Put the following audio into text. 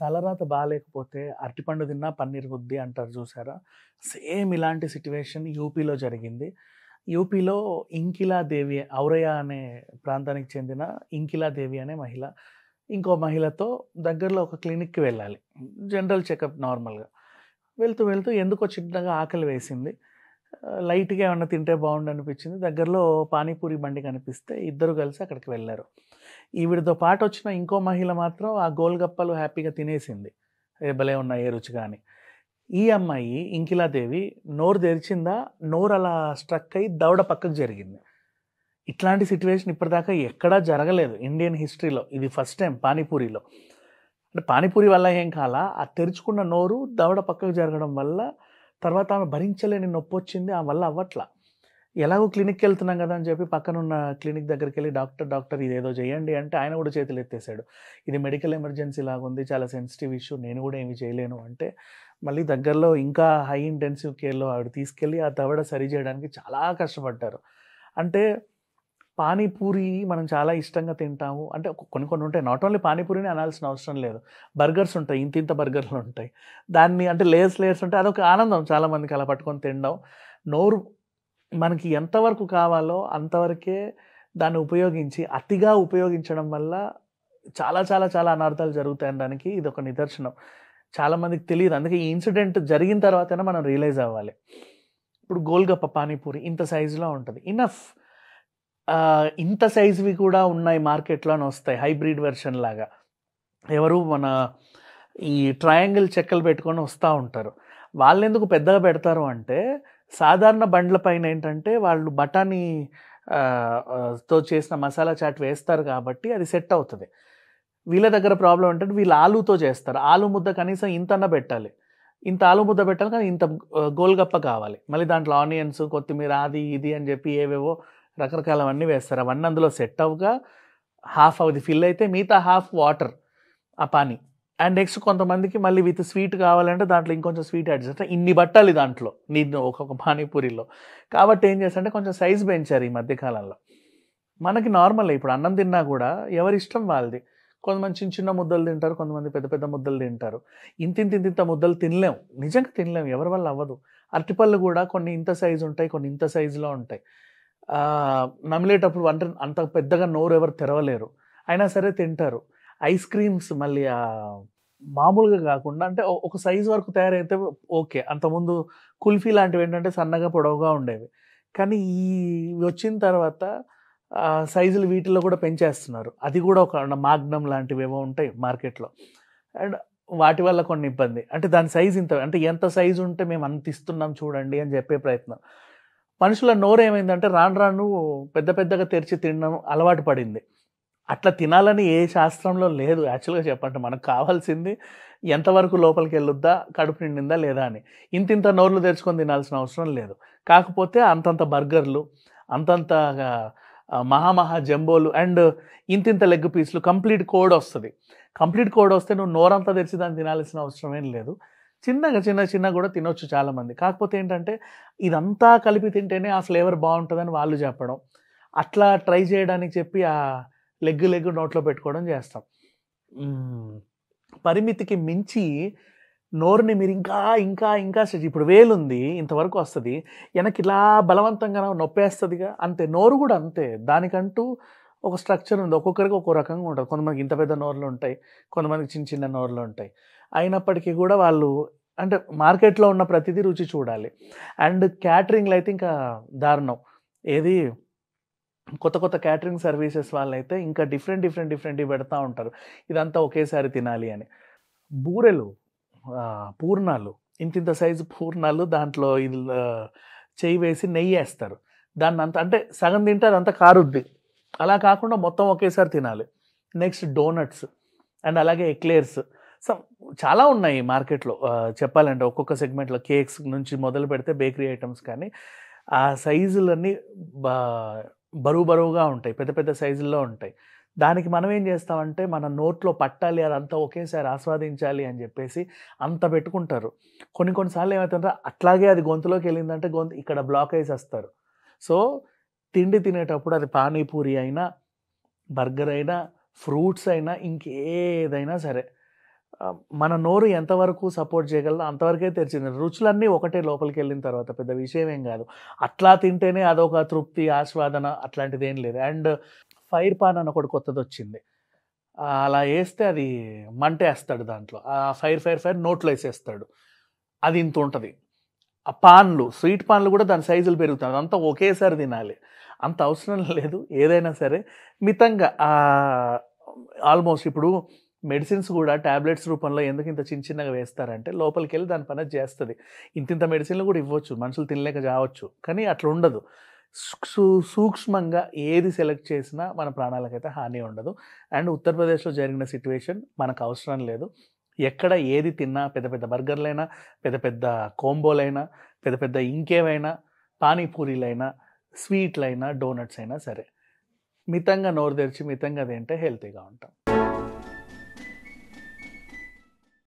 తలరాత బాలేకపోతే అరటిపండు తిన్నా పన్నీర్ బుద్ధి అంటారు చూసారా? సేమ్ ఇలాంటి సిట్యుయేషన్ యూపీలో జరిగింది. యూపీలో ఇంకిలా దేవి ఔరయ్య అనే ప్రాంతానికి చెందిన ఇంకిలా దేవి అనే మహిళ, ఇంకో మహిళతో దగ్గరలో ఒక క్లినిక్‌కి వెళ్ళాలి. జనరల్ చెకప్ నార్మల్‌గా. వెళ్తూ వెళ్తూ ఎందుకో చిన్నగా ఆకలి వేసింది. లైట్‌గా ఏమన్నా తింటే బావుండనిపించింది. దగ్గరలో పానీపూరి బండి కనిపిస్తే ఇద్దరు కలిసి అక్కడికి వెళ్లారు. ఈవిడతో పాటొచ్చిన ఇంకో మహిళ మాత్రం ఆ గోల్‌గప్పలు హ్యాపీగా తినేసింది. ఏ భలే ఉన్నాయే రుచిగా అని. ఈ అమ్మాయి ఇంకిలాదేవి నోరు తెరిచిందా, నోరు అలా స్ట్రక్ అయ్యి దవడ పక్కకు జరిగింది. ఇట్లాంటి సిట్యుయేషన్ ఇప్పటిదాకా ఎక్కడా జరగలేదు ఇండియన్ హిస్టరీలో. ఇది ఫస్ట్ టైమ్ పానీపూరిలో. అంటే పానీపూరి వల్ల ఏం కాలా, ఆ తెరుచుకున్న నోరు దవడ పక్కకు జరగడం వల్ల తర్వాత ఆమె భరించలేని నొప్పొచ్చింది. ఆమె వల్ల అవ్వట్ల. ఎలాగో క్లినిక్‌కెళ్తున్నాం గదా! అని చెప్పి పక్కనున్న క్లినిక్ దగ్గరికెళ్ళి డాక్టర్ ఇదేదో చేయండి అంటే ఆయన గూడా చేతులెత్తేసాడు. ఇది మెడికల్ ఎమర్జెన్సీ లాగుంది. చాలా సెన్సిటివ్ ఇష్యూ. నేను గూడా ఏమి చేయలేను అంటే, మళ్ళీ దగ్గరలో ఇంకా హై ఇంటెన్సివ్ కేర్‌లో ఆవిడ తీసుకెళ్ళి ఆ దవడ సరి చేయడానికి చాలా కష్టపడ్డారు. అంటే పానీపూరి మనం చాలా ఇష్టంగా తింటాము. అంటే కొన్ని కొన్ని ఉంటాయి. నాట్ ఓన్లీ పానీపూరినే అనాల్సిన అవసరం లేదు. బర్గర్స్ ఉంటాయి. ఇంతింత బర్గర్‌లుంటాయి. దాన్ని అంటే లేయర్స్ ఉంటాయి. అదొక ఆనందం చాలా మందికి అలా పట్టుకొని తినడం. నోరు మనకి ఎంతవరకు కావాలో అంతవరకే దాన్ని ఉపయోగించి, అతిగా ఉపయోగించడం వల్ల చాలా చాలా చాలా అనర్థాలు జరుగుతాయనడానికి ఇదొక నిదర్శనం. చాలా మందికి తెలీదు. అందుకే ఈ ఇన్సిడెంట్ జరిగిన తర్వాతైనా మనం రియలైజ్ అవ్వాలి. ఇప్పుడు గోల్‌గప్ప పానీపూరి ఇంత సైజులో ఉంటది. ఇనఫ్. ఇంత సైజ్‌వి కూడా ఉన్నాయి మార్కెట్‌లో అని వస్తాయి. హైబ్రిడ్ వెర్షన్ లాగా. ఎవరు మన ఈ ట్రయాంగిల్ చెక్కలు పెట్టుకొని వస్తా ఉంటారు. వాళ్ళెందుకు పెద్దగా పెడతారు అంటే, సాధారణ బండ్ల పైన ఏంటంటే వాళ్ళు బఠానీ తో చేసిన మసాలా చాట్ వేస్తారు కాబట్టి అది సెట్ అవుతది. వీళ్ళ దగ్గర ప్రాబ్లమ్ ఏంటంటే వీళ్ళు ఆలూతో చేస్తారు. ఆలు ముద్ద కనీసం ఇంతన్నా పెట్టాలి. ఇంత ఆలు ముద్ద పెట్టాలి కానీ ఇంత గోల్‌గప్ప కావాలి. మళ్ళీ దాంట్లో ఆనియన్స్, కొత్తిమీర అది ఇది అని చెప్పి ఏవేవో రకరకాలవన్నీ వేస్తారు. అవన్నీ అందులో సెట్ అవ్వగా హాఫ్ అది ఫిల్ అయితే మిగతా హాఫ్ వాటర్ ఆ పానీ. అండ్ నెక్స్ట్ కొంతమందికి మళ్ళీ విత్ స్వీట్ కావాలంటే దాంట్లో ఇంకొంచెం స్వీట్ యాడ్ చేస్తారు. ఇన్ని బట్టాలి దాంట్లో నీళ్ళు ఒక్కొక్క పానీపూరిలో. కాబట్టి ఏం చేశారంటే కొంచెం సైజ్ పెంచారు ఈ మధ్య కాలంలో. మనకి నార్మలే ఇప్పుడు అన్నం తిన్నా కూడా ఎవరిష్టం వాళ్ళది. కొంతమంది చిన్న చిన్న ముద్దలు తింటారు. కొంతమంది పెద్ద పెద్ద ముద్దలు తింటారు. ఇంతింత ముద్దలు తినలేం. నిజంగా తినలేం. ఎవరి వల్ల అవ్వదు. అరటిపళ్ళు కూడా కొన్ని ఇంత సైజ్ ఉంటాయి. కొన్ని ఇంత సైజులో ఉంటాయి. నమిలేటప్పుడు అంటే అంత పెద్దగా నోరు ఎవరు తెరవలేరు. అయినా సరే తింటారు. ఐస్ క్రీమ్స్ మళ్ళీ మామూలుగా గాకుండా అంటే ఒక సైజ్ వరకు తయారైతే ఓకే. అంతకుముందు కుల్ఫీ లాంటివేంటంటే సన్నగా, పొడవుగా ఉండేవి. కానీ వచ్చిన తర్వాత సైజులు వీటిల్లో కూడా పెంచేస్తున్నారు. అది కూడా ఒక మాగ్నమ్ లాంటివేవో ఉంటాయి మార్కెట్‌లో. అండ్ వాటి వల్ల కొన్ని ఇబ్బంది. అంటే దాని సైజ్ ఇంత అంటే ఎంత సైజ్ ఉంటే మేము అంత ఇస్తున్నాం చూడండి అని చెప్పే ప్రయత్నం. మనుషుల నోరేమైందంటే రాను రాను పెద్ద పెద్దగా తెరిచి తినడం అలవాటు పడింది. అట్లా తినాలని ఏ శాస్త్రంలో లేదు యాక్చువల్‌గా చెప్పంటే. మనకు కావాల్సింది ఎంతవరకు లోపలికెళ్ళుద్దా, కడుపు నిండిందా లేదా అని. ఇంతింత నోర్లు తెరుచుకొని తినాల్సిన అవసరం లేదు. కాకపోతే అంతంత బర్గర్‌లు, అంతంత మహా జంబోలు అండ్ ఇంతింత లెగ్ పీస్‌లు కంప్లీట్ కోడొస్తది. కంప్లీట్ కోడొస్తే నువ్వు నోరంతా తెరిచి దాన్ని తినాల్సిన అవసరం ఏం లేదు. చిన్నగా కూడా తినొచ్చు చాలామంది. కాకపోతే ఏంటంటే ఇదంతా కలిపి తింటేనే ఆ ఫ్లేవర్ బావుంటదని వాళ్ళు చెప్పడం. అట్లా ట్రై చేయడానికి చెప్పి లెగ్ నోట్లో పెట్టుకోవడం చేస్తాం. హ్మ్. పరిమితికి మించి నోరుని మీరు ఇంకా ఇప్పుడు వేలుంది ఇంతవరకు వస్తది. ఎనకిలా బలవంతంగా నొప్పేస్తదిగా. అంతే నోరు గూడా అంతే. దానికంటూ ఒక స్ట్రక్చర్ ఉంది. ఒక్కొక్కరికి ఒక్కో రకంగా ఉంటది. కొంతమందికి ఇంత పెద్ద నోర్లుంటాయి. కొంతమందికి చిన్న చిన్న నోర్లుంటాయి. అయినప్పటికీ గూడా వాళ్ళు అంటే మార్కెట్‌లో ఉన్న ప్రతిదీ రుచి చూడాలి. అండ్ క్యాటరింగ్‌లో అయితే ఇంకా దారుణం. ఏది కొత్త క్యాటరింగ్ సర్వీసెస్ వాళ్ళైతే ఇంకా డిఫరెంట్‌వి పెడతా ఉంటారు. ఇదంతా ఒకేసారి తినాలి అని. బూరెలు, పూర్ణాలు ఇంతింత సైజు పూర్ణాలు దాంట్లో చెయ్యి వేసి నెయ్యేస్తారు. దాన్నంతా అంటే సగం తింటే అదంతా కారుద్ది. అలా కాకుండా మొత్తం ఒకేసారి తినాలి. నెక్స్ట్ డోనట్స్ అండ్ అలాగే ఎక్లేర్స్. సమ్ చాలా ఉన్నాయి మార్కెట్‌లో. చెప్పాలంటే ఒక్కొక్క సెగ్మెంట్‌లో కేక్స్ నుంచి మొదలుపెడితే బేకరీ ఐటెమ్స్ కానీ, ఆ సైజులన్నీ బా బరువుగా ఉంటాయి. పెద్ద సైజుల్లో ఉంటాయి. దానికి మనం ఏం చేస్తామంటే మన నోట్లో పట్టాలి అదంతా ఒకేసారి ఆస్వాదించాలి అని చెప్పేసి అంత పెట్టుకుంటారు. కొన్ని సార్లు ఏమైతుందంటే అట్లాగే అది గొంతులోకెళ్ళిందంటే ఇక్కడ బ్లాక్ అయ్యేసేస్తారు. సో, తిండి తినేటప్పుడు అది పానీపూరి అయినా, బర్గర్ అయినా, ఫ్రూట్స్ అయినా ఇంకేదైనా సరే మన నోరు ఎంతవరకు సపోర్ట్ చేయగలదో అంతవరకే తెరిచింది. రుచులన్నీ ఒకటే లోపలికెళ్ళిన తర్వాత పెద్ద విషయం ఏం గాదు. అట్లా తింటేనే అదొక తృప్తి, ఆస్వాదన అట్లాంటిదేం లేదు. అండ్ ఫైర్ పాన్ అని ఒకటి కొత్తదొచ్చింది. అలా ఏస్తే అది మంటేస్తాడు దాంట్లో. ఫైర్ నోట్లో ఏసేస్తాడు. అది ఇంతుంటది. ఆ పాన్లు, స్వీట్ పాన్లు గూడా దాని సైజులు పెరుగుతాయి. అదంతా ఒకేసారి తినాలి. అంత అవసరం లేదు. ఏదైనా సరే మితంగా ఆల్మోస్ట్ ఇప్పుడు మెడిసిన్స్ గూడా టాబ్లెట్స్ రూపంలో ఎందుకు ఇంత చిన్నగా వేస్తారంటే లోపలికెళ్ళి దాని పని అది చేస్తది. ఇంతింత మెడిసిన్‌లు గూడా ఇవ్వచ్చు. మనుషులు తినలేక చావచ్చు. కానీ అట్లా ఉండదు. సూక్ష్మంగా ఏది సెలెక్ట్ చేసినా మన ప్రాణాలకైతే హాని ఉండదు. అండ్ ఉత్తరప్రదేశ్‌లో జరిగిన సిట్యుయేషన్ మనకు అవసరం లేదు. ఎక్కడ ఏది తిన్నా పెద్ద పెద్ద బర్గర్‌లైనా, పెద్ద పెద్ద కోంబోలైనా, పెద్ద పెద్ద ఇంకేమైనా పానీపూరీలైనా, స్వీట్‌లైనా, డోనట్స్ అయినా సరే. మితంగా నోరు తెరిచి మితంగా తింటే హెల్తీగా ఉంటాం.